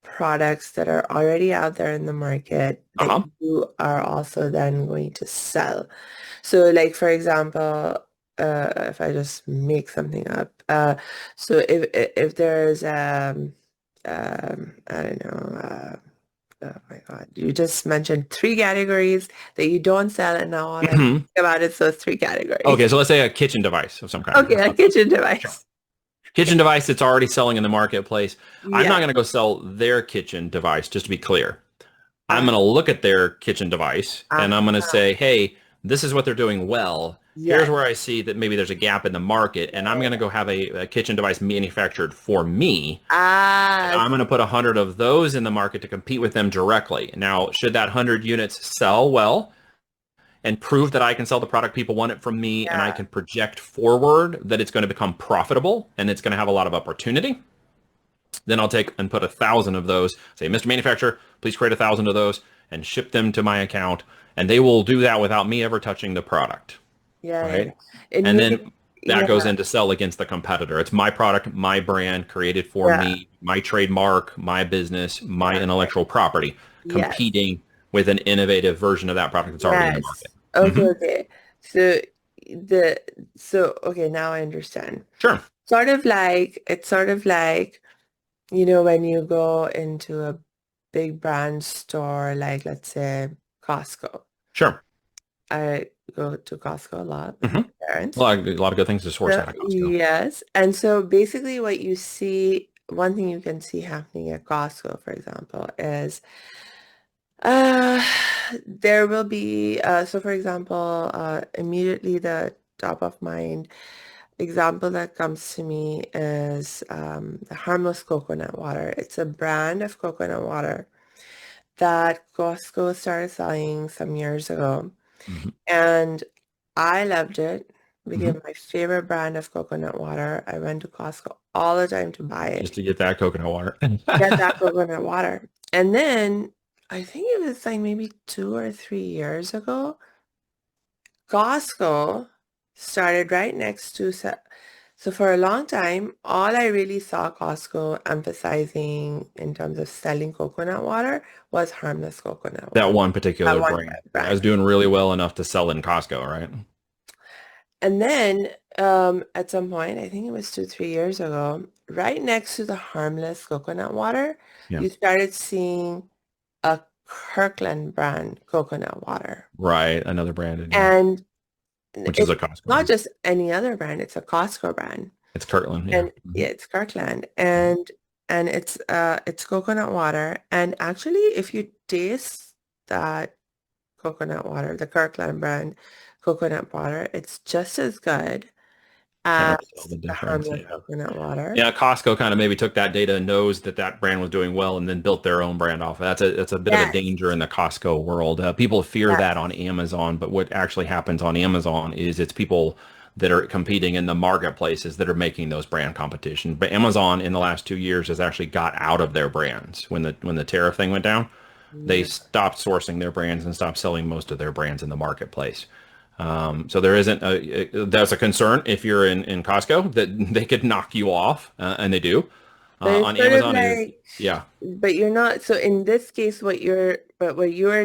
products that are already out there in the market that Uh-huh. you are also then going to sell. So like, for example, if I just make something up, so if there's I don't know, oh my God, you just mentioned three categories that you don't sell, and now all I think hmm about is those three categories. Okay, so let's say a kitchen device of some kind. Okay, a kitchen Sure. device. Kitchen device that's already selling in the marketplace. I'm not Yeah. going to go sell their kitchen device, just to be clear. I'm Uh, going to look at their kitchen device uh, and I'm going to say, hey, this is what they're doing well. Here's yes. where I see that maybe there's a gap in the market, and I'm going to go have a kitchen device manufactured for me. And Ah, I'm going to put 100 of those in the market to compete with them directly. Now, should that 100 units sell well and prove that I can sell the product people want it from me and I yeah. can project forward that it's going to become profitable and it's going to have a lot of opportunity, then I'll take and put 1,000 of those, say, Mr. Manufacturer, please create 1,000 of those and ship them to my account. And they will do that without me ever touching the product, Yeah, yeah, yeah. right? And And maybe, then that yeah, goes in to sell against the competitor. It's my product, my brand, created for yeah, me, my trademark, my business, my yeah, intellectual property, yes, competing with an innovative version of that product that's already in the yes. market. Okay, hmm okay. So the so okay, now I understand. Sure. It's sort of like, when you go into a big brand store, like let's say Costco. Sure. I go to Costco a lot with Hmm. my parents. A lot of good things to source So, out of Costco. yes. And so basically what you see, one thing you can see happening at Costco, for example, is uh, there will be, so for example, immediately the top of mind example that comes to me is the Harmless Coconut Water. It's a brand of coconut water that Costco started selling some years ago. Hmm. And I loved it. It Hmm. became my favorite brand of coconut water. I went to Costco all the time to buy Just it, to get that coconut water. get that coconut water. And then I think it was like maybe 2 or 3 years ago, Costco started right next to, so for a long time, all I really saw Costco emphasizing in terms of selling coconut water was harmless coconut That water. one That particular one brand. Yeah, I brand. was doing really well enough to sell in Costco, right? And then at some point, I think it was 2, 3 years ago, right next to the harmless coconut water, Yeah. you started seeing a Kirkland brand coconut water. Right. Another branded, yeah. And Which is it's a Costco not brand. just any other brand, it's a Costco brand. It's Kirtland, yeah. And Hmm. yeah, it's Kirkland. And it's coconut water. And actually, if you taste that coconut water, the Kirkland brand coconut water, it's just as good Can't as really tell the the difference. harmless Yeah. coconut water. Yeah, Costco kind of maybe took that data and knows that that brand was doing well and then built their own brand off. That's a bit of a Yes, danger in the Costco world. People fear that yes. on Amazon, but what actually happens on Amazon is it's people that are competing in the marketplaces that are making those brand competition. But Amazon in the last 2 years has actually got out of their brands when the tariff thing went down. They Yeah. stopped sourcing their brands and stopped selling most of their brands in the marketplace. So there isn't that's a concern if you're in Costco that they could knock you off, and they do. But it's On sort of Amazon is like, yeah, but you're not, so in this case, what you're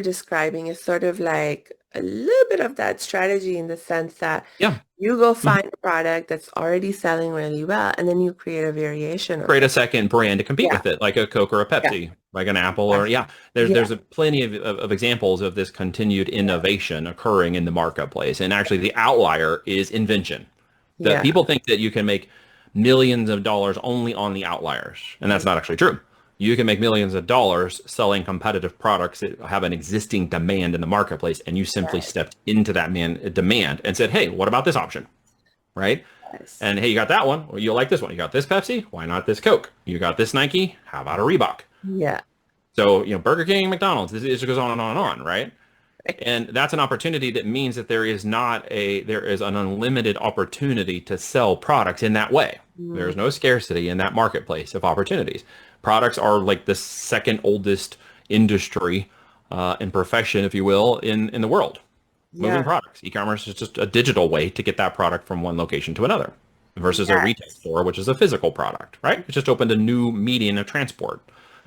describing is sort of like a little bit of that strategy in the sense that yeah. you go Mhm. find a product that's already selling really well, and then you create a variation of Create a it. second brand to compete Yeah, with it, like a Coke or a yeah, Pepsi, like an Apple or yes, yeah. yeah, There's a plenty of examples of this continued yeah, innovation occurring in the marketplace, and actually the outlier is invention. That yeah, people think that you can make millions of dollars only on the outliers, and that's not actually true. You can make millions of dollars selling competitive products that have an existing demand in the marketplace, and you simply yeah, stepped into that demand and said, "Hey, what about this option?" Right? yes, And hey, you got that one. Well, you like this one. You got this Pepsi. Why not this Coke? You got this Nike. How about a Reebok? yeah, So, Burger King, McDonald's, it just goes on and on and on, right? And that's an opportunity that means that there is an unlimited opportunity to sell products in that way. mm, There's no scarcity in that marketplace of opportunities. Products are like the second oldest industry and profession, if you will, in the world. Moving yeah, products. E-commerce is just a digital way to get that product from one location to another versus a retail yes, store, which is a physical product, right? It just opened a new median of transport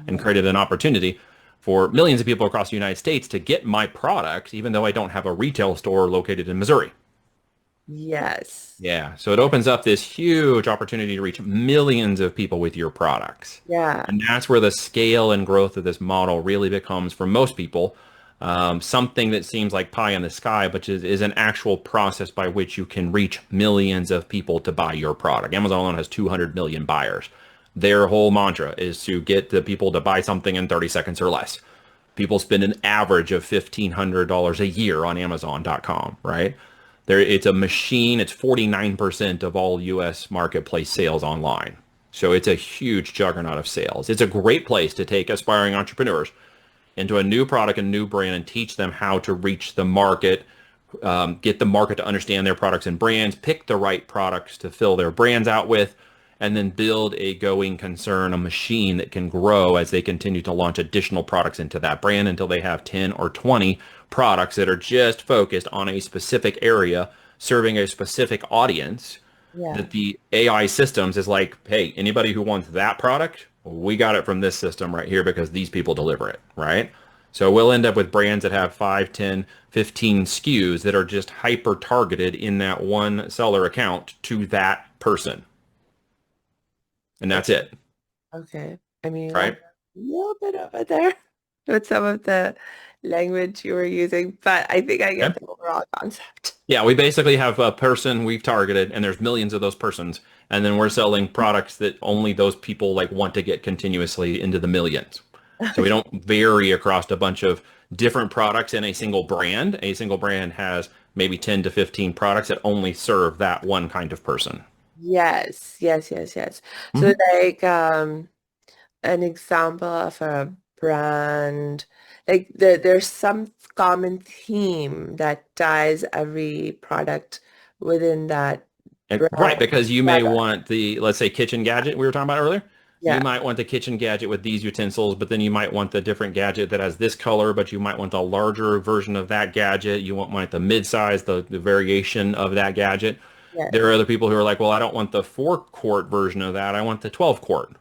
and yeah, created an opportunity for millions of people across the United States to get my product, even though I don't have a retail store located in Missouri. yes, Yeah, so it opens up this huge opportunity to reach millions of people with your products. yeah, And that's where the scale and growth of this model really becomes, for most people, something that seems like pie in the sky, but is an actual process by which you can reach millions of people to buy your product. Amazon alone has 200 million buyers. Their whole mantra is to get the people to buy something in 30 seconds or less. People spend an average of $1,500 a year on Amazon.com, right? It's a machine. It's 49% of all U.S. marketplace sales online. So it's a huge juggernaut of sales. It's a great place to take aspiring entrepreneurs into a new product and new brand and teach them how to reach the market, get the market to understand their products and brands, pick the right products to fill their brands out with, and then build a going concern, a machine that can grow as they continue to launch additional products into that brand until they have 10 or 20 products that are just focused on a specific area, serving a specific audience. yeah, That the AI systems is like, hey, anybody who wants that product, we got it from this system right here because these people deliver it, right? So we'll end up with brands that have 5, 10, 15 SKUs that are just hyper targeted in that one seller account to that person. And that's it, Okay. I mean, you got right? a little bit over there with some of the language you were using, but I think I get Yeah. the overall concept. Yeah, we basically have a person we've targeted, and there's millions of those persons, and then we're selling products that only those people like want to get continuously into the millions. So we Okay. don't vary across a bunch of different products in a single brand. A single brand has maybe 10 to 15 products that only serve that one kind of person. Yes, yes, yes, yes. So Mhm. like an example of a brand, like there's some common theme that ties every product within that And, brand right, because you may together. want the, let's say, kitchen gadget we were talking about earlier. You Yeah, might want the kitchen gadget with these utensils, but then you might want the different gadget that has this color, but you might want the larger version of that gadget. You want the mid-size, the variation of that gadget. There are yes, other people who are like, well, I don't want the 4-quart version of that. I want the 12-quart.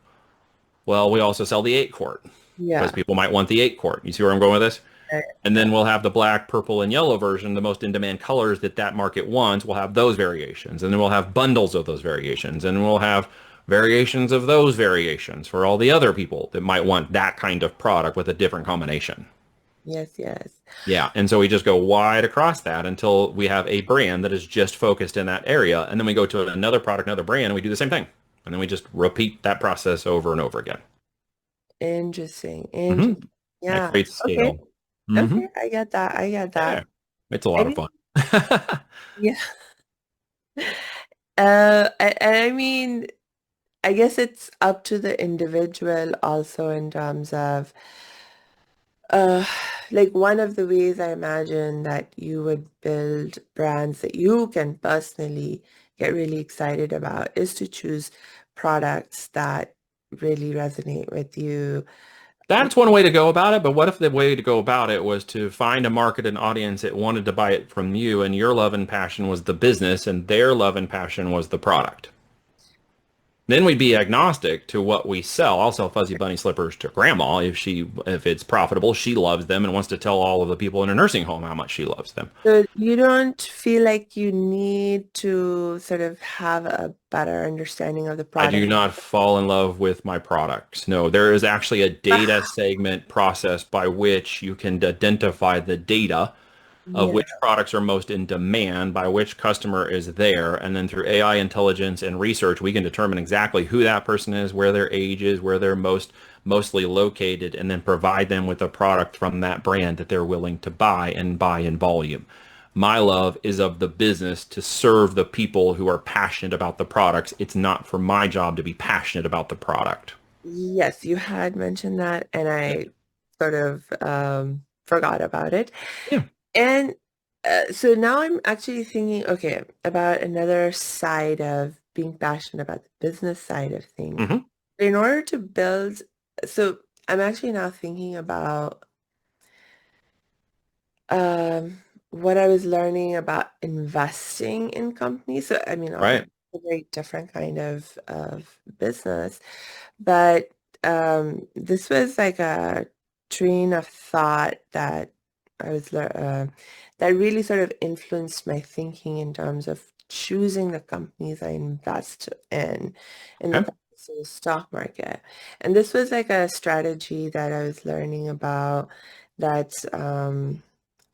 Well, we also sell the 8-quart because yeah, people might want the 8-quart. You see where I'm going with this? yeah, And yeah. then we'll have the black, purple, and yellow version, the most in-demand colors that that market wants. We'll have those variations. And then we'll have bundles of those variations. And we'll have variations of those variations for all the other people that might want that kind of product with a different combination. Yes, yes. Yeah. And so we just go wide across that until we have a brand that is just focused in that area. And then we go to another product, another brand, and we do the same thing. And then we just repeat that process over and over again. Interesting, Hmm. interesting. That Yeah. creates Okay. scale. Hmm. Okay. I get that. I get that. Yeah. It's a I lot of mean, fun. yeah. And I mean, I guess it's up to the individual also in terms of, uh, like one of the ways I imagine that you would build brands that you can personally get really excited about is to choose products that really resonate with you. That's one way to go about it, but what if the way to go about it was to find a market and audience that wanted to buy it from you, and your love and passion was the business, and their love and passion was the product? Then we'd be agnostic to what we sell. I'll sell fuzzy bunny slippers to grandma if it's profitable, she loves them and wants to tell all of the people in her nursing home how much she loves them. So you don't feel like you need to sort of have a better understanding of the I do product. not fall in love with my products. No, there is actually a data segment process by which you can identify the data of Yeah. which products are most in demand, by which customer is there, and then through AI intelligence and research, we can determine exactly who that person is, where their age is, where they're mostly located, and then provide them with a product from that brand that they're willing to buy and buy in volume. My love is of the business to serve the people who are passionate about the products. It's not for my job to be passionate about the product. Yes, you had mentioned that, and Yeah. I sort of forgot about it. Yeah. And so now I'm actually thinking, okay, about another side of being passionate about the business side of things. Hmm. In order to build, so I'm actually now thinking about what I was learning about investing in companies. So, I mean, obviously, Right. a very different kind of business, but this was like a train of thought that that really sort of influenced my thinking in terms of choosing the companies I invest in the Okay. stock market. And this was like a strategy that I was learning about that's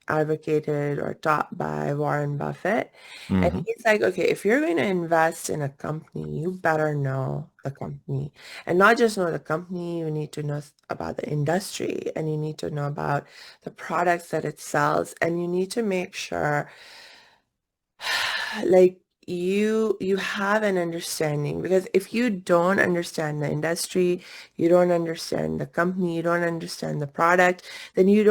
advocated or taught by Warren Buffett. And Hmm. he's like, okay, if you're going to invest in a company, you better know the company. And not just know the company, you need to know about the industry and you need to know about the products that it sells. And you need to make sure like you have an understanding, because if you don't understand the industry, you don't understand the company, you don't understand the product, then you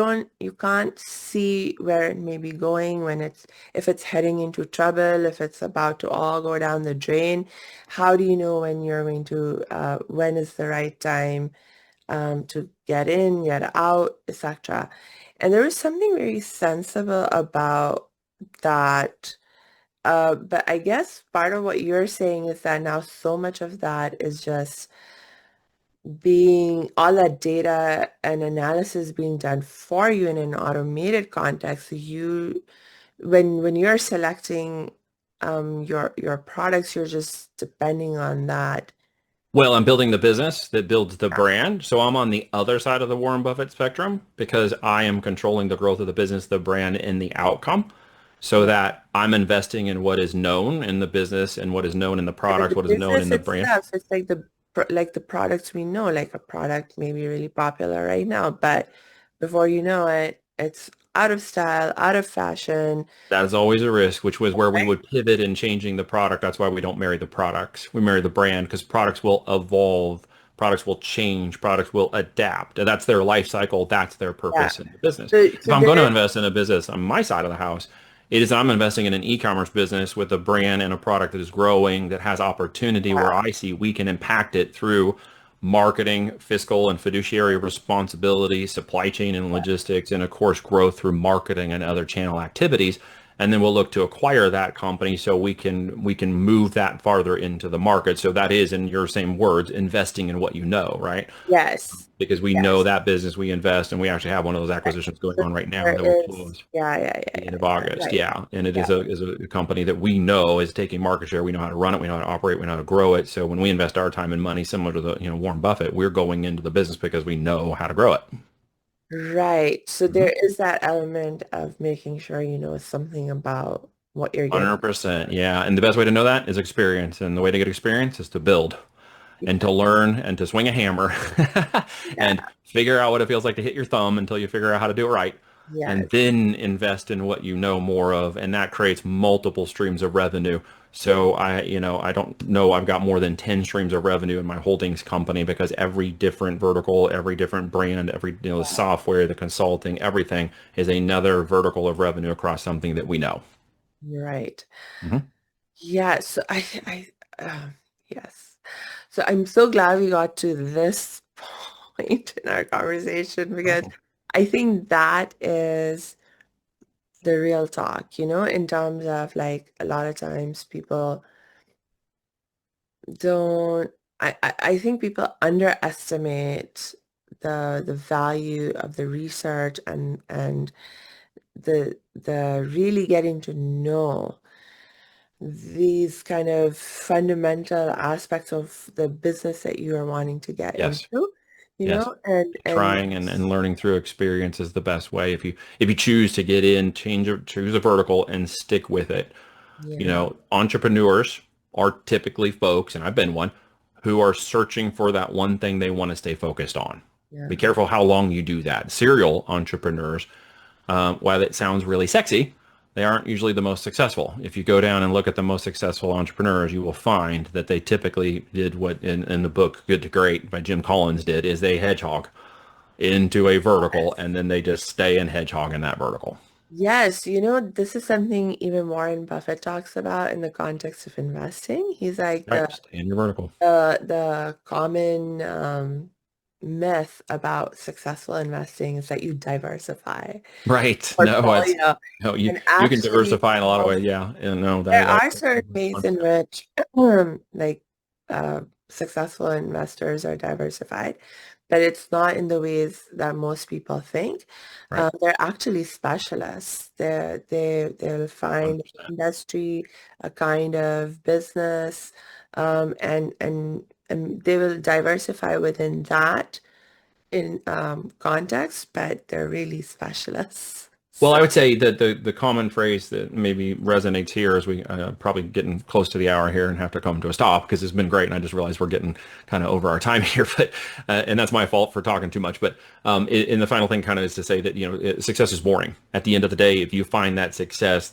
can't see where it may be going when if it's heading into trouble, if it's about to all go down the drain. How do you know when you're going to when is the right time to get in, get out, etc. And there was something very sensible about that, but I guess part of what you're saying is that now so much of that is just being all that data and analysis being done for you in an automated context, you when you're selecting your products, you're just depending on that. Well, I'm building the business that builds the brand. So I'm on the other side of the Warren Buffett spectrum because I am controlling the growth of the business, the brand, and the outcome so Yeah. that I'm investing in what is known in the business and what is known in the And then products, the what is known in business the brand. itself, it's like like the products we know, like a product may be really popular right now, but before you know it, it's out of style, out of fashion, That is always a risk, which was where we right? would pivot in changing the product. That's why we don't marry the products. We marry the brand because products will evolve, products will change, products will adapt. And that's their life cycle. That's their Yeah. purpose in the business. If So I'm there going to is, invest in a business on my side of the house, it is I'm investing in an e-commerce business with a brand and a product that is growing, that has opportunity where I see we can impact it through marketing, fiscal and fiduciary responsibility, supply chain and logistics, and of course, growth through marketing and other channel activities. And then we'll look to acquire that company so we can move that farther into the market. So that is, in your same words, investing in what you know, right? yes, Because we know yes. that business, we invest, and we actually have one of those Right. acquisitions going So on right now there that will is, close yeah, yeah, at yeah, the end yeah, of yeah, August. right. Yeah, and it Yeah, is a company that we know is taking market share. We know how to run it. We know how to operate. We know how to grow it. So when we invest our time and money, similar to the Warren Buffett, we're going into the business because we know how to grow it. right. So Mhm. there is that element of making sure you know something about what you're getting. 100%. Yeah. And the best way to know that is experience. And the way to get experience is to build and Yeah, to learn and to swing a hammer and yeah, figure out what it feels like to hit your thumb until you figure out how to do it right. And yes, then invest in what you know more of. And that creates multiple streams of revenue. So I don't know I've got more than 10 streams of revenue in my holdings company because every different vertical, every different brand, every, the software, the consulting, everything is another vertical of revenue across something that we know. you're right. Mhm. Yeah, so yes. So I'm so glad we got to this point in our conversation because I think that is the real talk, in terms of like a lot of times people don't, I think people underestimate the value of the research and the really getting to know these kind of fundamental aspects of the business that you are wanting to get Yes. into, Yes. and Trying and learning through experience is the best way. If you choose to get in, choose a vertical and stick with it. yeah, Entrepreneurs are typically folks, and I've been one, who are searching for that one thing they want to stay focused on. Be yeah, careful how long you do that. Serial entrepreneurs, while it sounds really sexy, they aren't usually the most successful. If you go down and look at the most successful entrepreneurs, you will find that they typically did what in the book Good to Great by Jim Collins did is they hedgehog into a vertical and then they just stay and hedgehog in that vertical. yes, this is something even Warren Buffett talks about in the context of investing. He's like Right. Stay in your vertical. the common myth about successful investing is that you diversify Right. No, it's portfolio. no, you And you can actually, diversify in a lot of ways. Yeah. And no, there that are certain ways that's in which like uh, successful investors are diversified, but it's not in the ways that most people think. right. They're actually specialists. They'll find 100%. industry, a kind of business, and they will diversify within that in context, but they're really specialists. Well, So I would say that the common phrase that maybe resonates here as we probably getting close to the hour here and have to come to a stop because it's been great and I just realized we're getting kind of over our time here, but and that's my fault for talking too much. But in the final thing kind of is to say that success is boring. At the end of the day, if you find that success,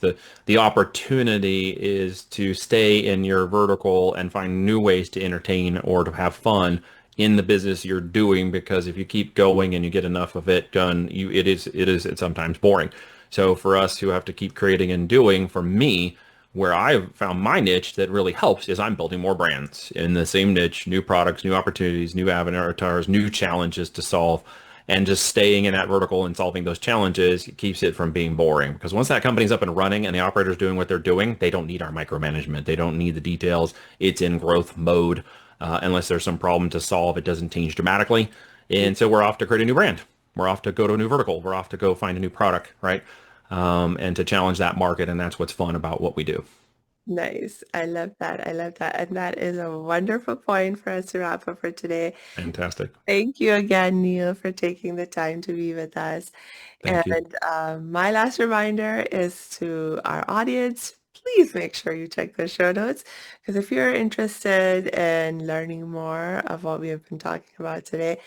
the opportunity is to stay in your vertical and find new ways to entertain or to have fun in the business you're doing because if you keep going and you get enough of it done, it's sometimes boring. So for us who have to keep creating and doing, for me, where I've found my niche that really helps is I'm building more brands in the same niche, new products, new opportunities, new avatars, new challenges to solve. And just staying in that vertical and solving those challenges keeps it from being boring. Because once that company's up and running and the operator's doing what they're doing, they don't need our micromanagement. They don't need the details. It's in growth mode. unless there's some problem to solve. It doesn't change dramatically. And so we're off to create a new brand. We're off to go to a new vertical. We're off to go find a new product, right? And to challenge that market. And that's what's fun about what we do. Nice. I love that. I love that. And that is a wonderful point for us to wrap up for today. Fantastic. Thank you again, Neil, for taking the time to be with us. Thank you. And my last reminder is to our audience, please make sure you check the show notes because if you're interested in learning more of what we have been talking about today,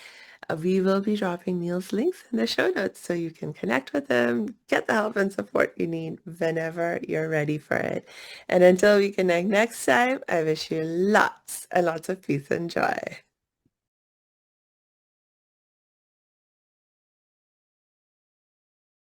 we will be dropping Neil's links in the show notes so you can connect with him, get the help and support you need whenever you're ready for it. And until we connect next time, I wish you lots and lots of peace and joy.